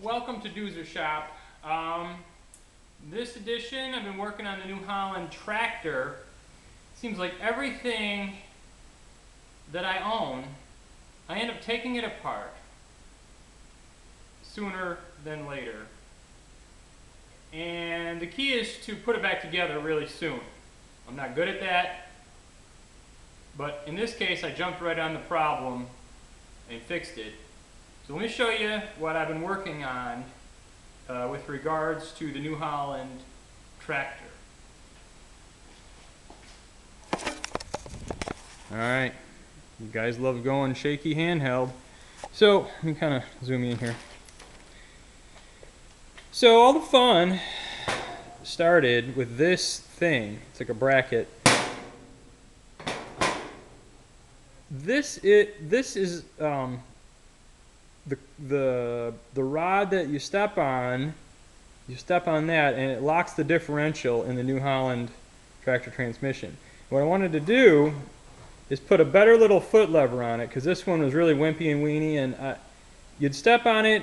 Welcome to Doozer Shop. This edition, I've been working on the New Holland tractor. Seems like everything that I own, I end up taking it apart sooner than later. And the key is to put it back together really soon. I'm not good at that, but in this case I jumped right on the problem and fixed it. So let me show you what I've been working on with regards to the New Holland tractor. Alright, you guys love going shaky handheld. So let me kind of zoom in here. So all the fun started with this thing. It's like a bracket. This is the rod that you step on that and it locks the differential in the New Holland tractor transmission. What I wanted to do is put a better little foot lever on it, because this one was really wimpy and weeny, and you'd step on it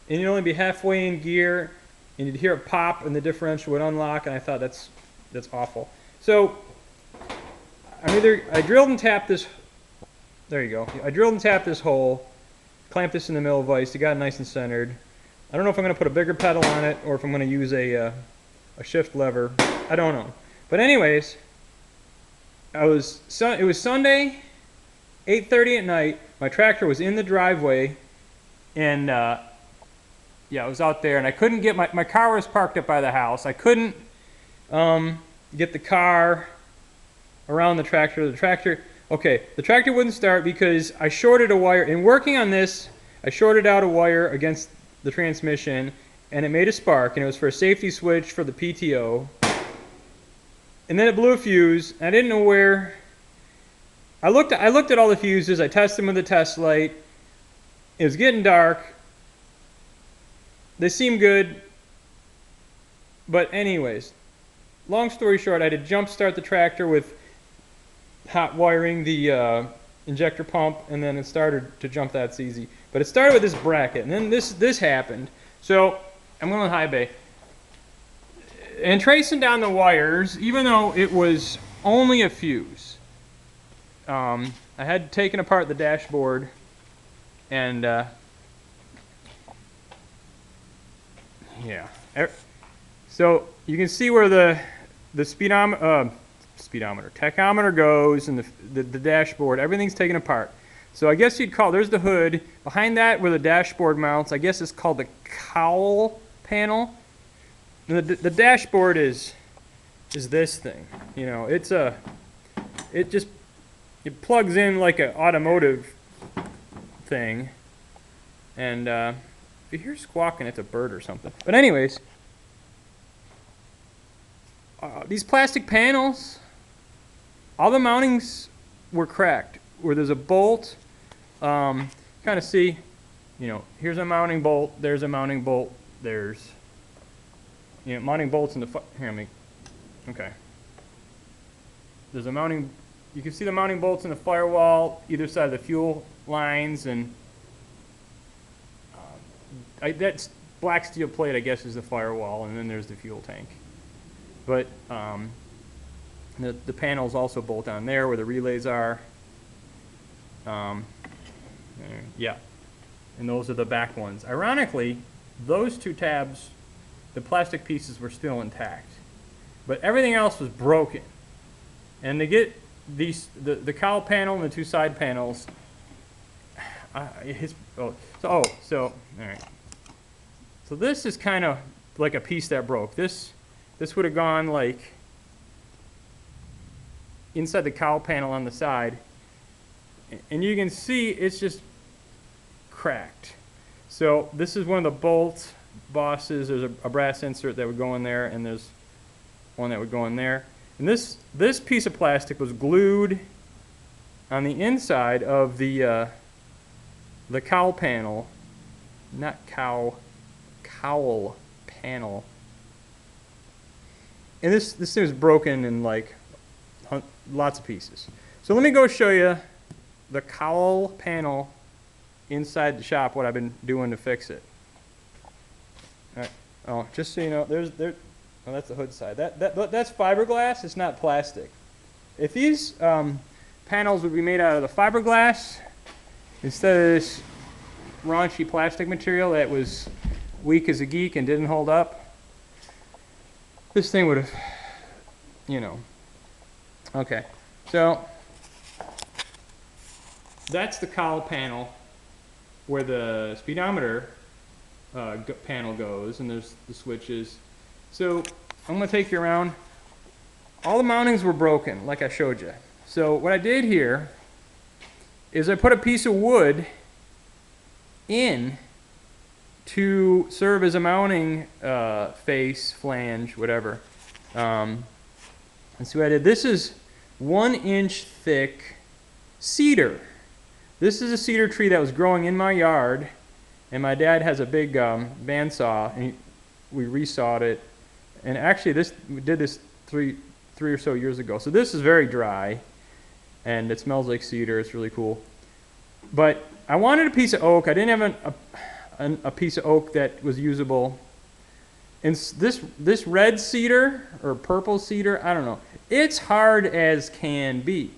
and you'd only be halfway in gear and you'd hear it pop and the differential would unlock, and I thought that's awful. So I drilled and tapped this. There you go. I drilled and tapped this hole, clamped this in the middle vise. It got nice and centered. I don't know if I'm going to put a bigger pedal on it or if I'm going to use a shift lever. I don't know. But anyways, it was Sunday, 8:30 at night. My tractor was in the driveway, and yeah, I was out there, and I couldn't get my car was parked up by the house. I couldn't get the car around the tractor. The tractor wouldn't start because I shorted a wire. In working on this, I shorted out a wire against the transmission, and it made a spark, and it was for a safety switch for the PTO. And then it blew a fuse. I didn't know where. I looked at all the fuses. I tested them with a test light. It was getting dark. They seemed good. But anyways, long story short, I had to jump start the tractor with hot wiring the injector pump, and then it started to jump. That's easy. But it started with this bracket, and then this happened. So I'm going to high bay. And tracing down the wires, even though it was only a fuse, I had taken apart the dashboard, and yeah. So you can see where the tachometer goes, and the dashboard, everything's taken apart. So I guess you'd call, there's the hood. Behind that where the dashboard mounts, I guess it's called the cowl panel. And the dashboard is this thing. You know, it plugs in like an automotive thing. And if you hear squawking, it's a bird or something. But anyways, these plastic panels, all the mountings were cracked. Where there's a bolt, kind of see, you know, here's a mounting bolt, there's a mounting bolt, there's, you know, mounting bolts in the, okay. There's a mounting, you can see the mounting bolts in the firewall, either side of the fuel lines, and that black steel plate, I guess, is the firewall, and then there's the fuel tank. But the panels also bolt on there where the relays are. Yeah, and those are the back ones. Ironically, those two tabs, the plastic pieces were still intact, but everything else was broken. And to get these, the cowl panel and the two side panels, all right. So this is kind of like a piece that broke. This would have gone like inside the cowl panel on the side. And you can see it's just cracked. So this is one of the bolt bosses. There's a brass insert that would go in there, and there's one that would go in there. And this piece of plastic was glued on the inside of the cowl panel, not cowl panel. And this thing was broken in like lots of pieces. So let me go show you the cowl panel inside the shop, what I've been doing to fix it. Oh, just so you know, oh, that's the hood side. That's fiberglass. It's not plastic. If these panels would be made out of the fiberglass instead of this raunchy plastic material that was weak as a geek and didn't hold up, this thing would have, you know. Okay, so that's the cowl panel where the speedometer panel goes, and there's the switches. So I'm going to take you around. All the mountings were broken, like I showed you. So what I did here is I put a piece of wood in to serve as a mounting face, flange, whatever. And see what I did? This is 1 inch thick cedar. This is a cedar tree that was growing in my yard, and my dad has a big bandsaw, and we resawed it. And actually, we did this three or so years ago. So this is very dry, and it smells like cedar. It's really cool. But I wanted a piece of oak. I didn't have a piece of oak that was usable. And this red cedar or purple cedar, I don't know. It's hard as can be.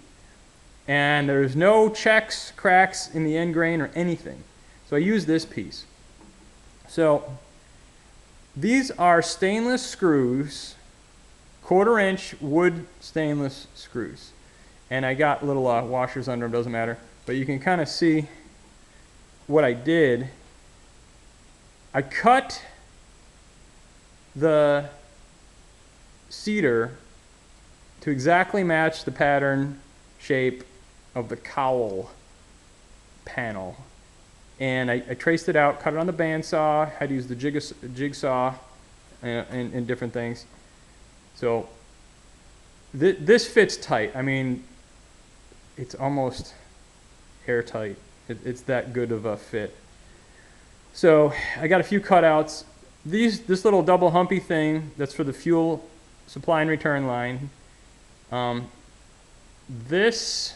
And there's no checks, cracks in the end grain or anything. So I used this piece. So these are stainless screws, 1/4 inch wood stainless screws. And I got little washers under them, doesn't matter. But you can kind of see what I did. I cut the cedar to exactly match the pattern shape of the cowl panel. And I traced it out, cut it on the bandsaw, had to use the jigsaw and different things. So this fits tight. I mean, it's almost airtight. It's that good of a fit. So I got a few cutouts. This little double humpy thing, that's for the fuel supply and return line. This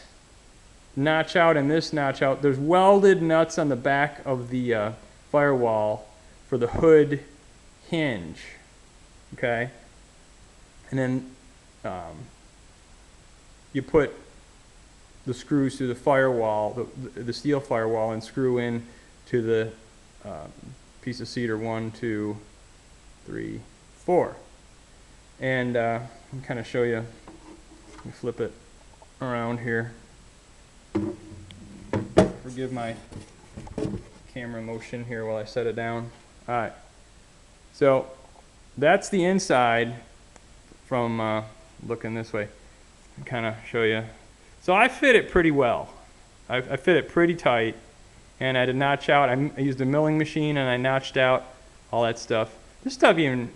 notch out and this notch out. There's welded nuts on the back of the firewall for the hood hinge. Okay? And then you put the screws through the firewall, the steel firewall, and screw in to the piece of cedar 1, 2, 3, 4. And I'll kind of show you. Let me flip it around here. Forgive my camera motion here while I set it down. All right. So that's the inside from looking this way. Kind of show you. So I fit it pretty well. I fit it pretty tight, and I did notch out. I used a milling machine, and I notched out all that stuff. This stuff even,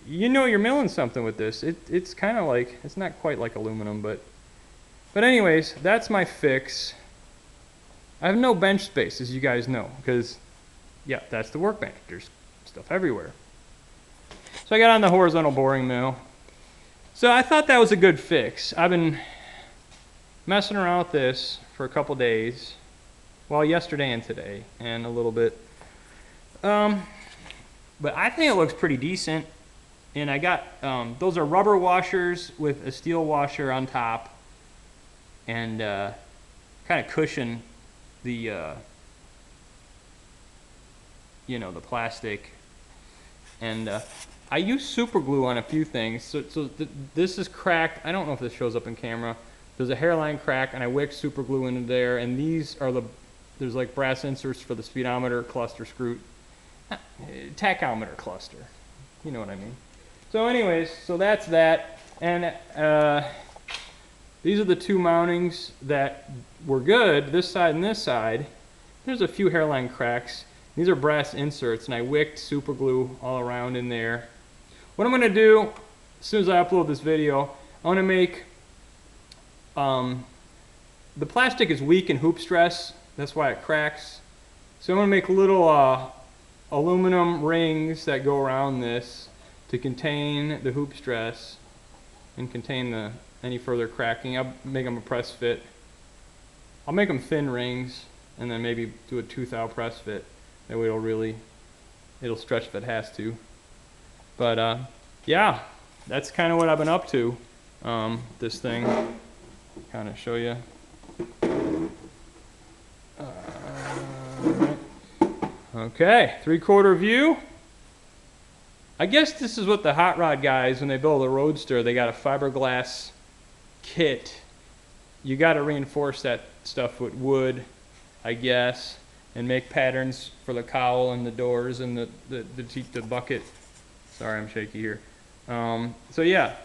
you know, you're milling something with this. It's kind of like, it's not quite like aluminum, but anyways, that's my fix. I have no bench space, as you guys know, because yeah, that's the workbench. There's stuff everywhere. So I got on the horizontal boring mill. So I thought that was a good fix. I've been messing around with this for a couple days. Well, yesterday and today, and a little bit. But I think it looks pretty decent. And I got, those are rubber washers with a steel washer on top. And kind of cushion the, you know, the plastic. And I use super glue on a few things. So this is cracked. I don't know if this shows up in camera. There's a hairline crack, and I wicked super glue into there. And these are there's like brass inserts for the speedometer cluster screw, tachometer cluster. You know what I mean. So anyways, so that's that. And these are the two mountings that were good, this side and this side. There's a few hairline cracks. These are brass inserts, and I wicked super glue all around in there. What I'm going to do, as soon as I upload this video, I want to make, the plastic is weak in hoop stress, that's why it cracks. So I'm going to make little aluminum rings that go around this to contain the hoop stress and contain any further cracking. I'll make them a press fit. I'll make them thin rings and then maybe do a tooth out press fit. That way it'll really it'll stretch if it has to. But yeah, that's kind of what I've been up to. This thing, kind of show you. Okay, 3/4 view. I guess this is what the hot rod guys, when they build a Roadster, they got a fiberglass kit. You got to reinforce that stuff with wood, I guess, and make patterns for the cowl and the doors and the bucket. Sorry, I'm shaky here. So yeah,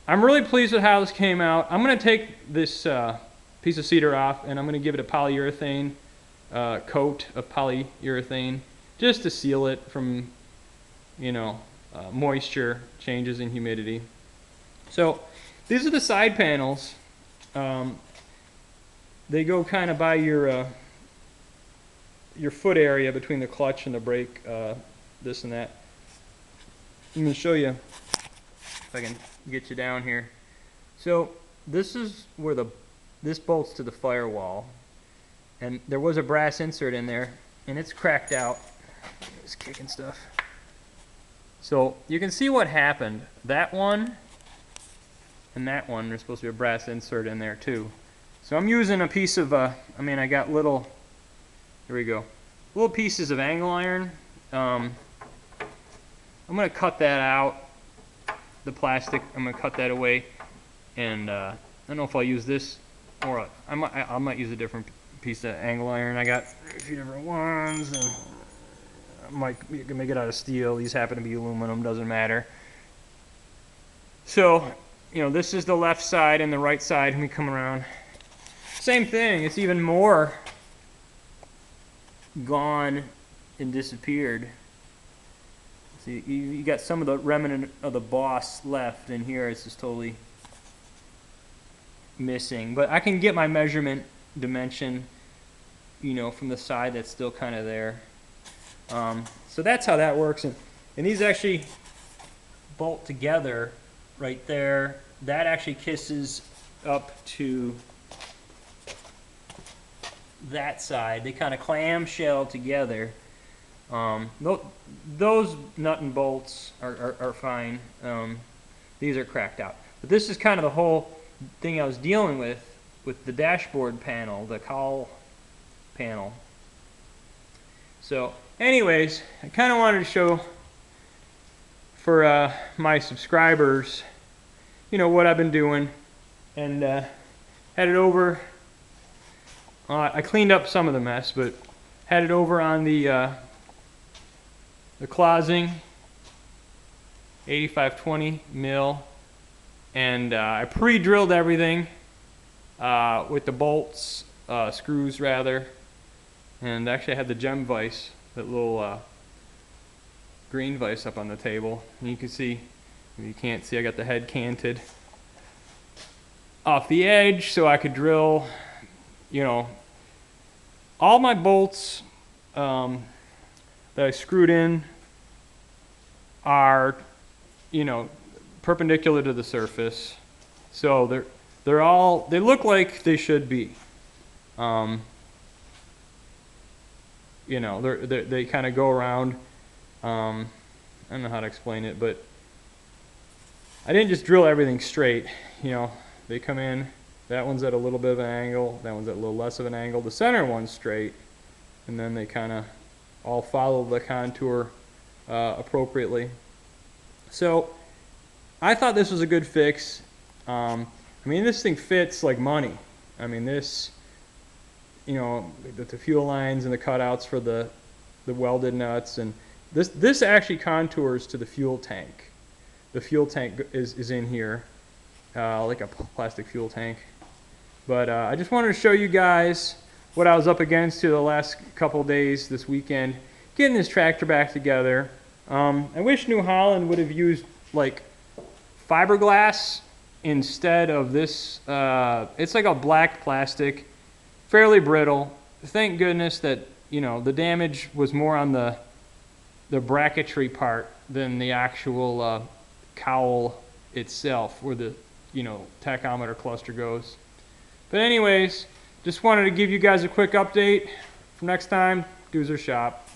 I'm really pleased with how this came out. I'm going to take this piece of cedar off, and I'm going to give it a polyurethane coat of polyurethane just to seal it from, you know, moisture changes in humidity. So these are the side panels. They go kind of by your foot area between the clutch and the brake, this and that. I'm going to show you if I can get you down here. So this is where this bolts to the firewall, and there was a brass insert in there, and it's cracked out. It's kicking stuff. So you can see what happened. That one and that one, there's supposed to be a brass insert in there too. So I'm using a piece of, I got little, here we go, little pieces of angle iron. I'm going to cut that out, the plastic, I'm going to cut that away, and I don't know if I'll use this, or I might use a different piece of angle iron. I got a few different ones, and you can make it out of steel. These happen to be aluminum, doesn't matter. So, you know, this is the left side and the right side. Let me come around. Same thing, it's even more gone and disappeared. See, you got some of the remnant of the boss left in here. It's just totally missing. But I can get my measurement dimension, you know, from the side that's still kind of there. So that's how that works. And these actually bolt together right there. That actually kisses up to that side. They kind of clamshell together. Those nut and bolts are fine. These are cracked out. But this is kind of the whole thing I was dealing with the dashboard panel, the cowl panel. So anyways, I kind of wanted to show for my subscribers, you know, what I've been doing, and had it over. I cleaned up some of the mess, but had it over on the closing 8520 mil, and I pre-drilled everything with the bolts, screws rather, and actually I had the gem vise, that little green vise up on the table, and you can see, if you can't see, I got the head canted off the edge so I could drill, you know, all my bolts that I screwed in are, you know, perpendicular to the surface, so they look like they should be. You know, they kind of go around. I don't know how to explain it, but I didn't just drill everything straight. You know, they come in. That one's at a little bit of an angle. That one's at a little less of an angle. The center one's straight, and then they kind of all follow the contour appropriately. So I thought this was a good fix. I mean, this thing fits like money. I mean, this, you know, the fuel lines and the cutouts for the welded nuts, and this actually contours to the fuel tank. The fuel tank is in here, like a plastic fuel tank. But I just wanted to show you guys what I was up against to the last couple days this weekend, getting this tractor back together. I wish New Holland would have used like fiberglass instead of this. It's like a black plastic, fairly brittle. Thank goodness that, you know, the damage was more on the bracketry part than the actual cowl itself, where the, you know, tachometer cluster goes. But anyways, just wanted to give you guys a quick update. For next time, Doozer Shop.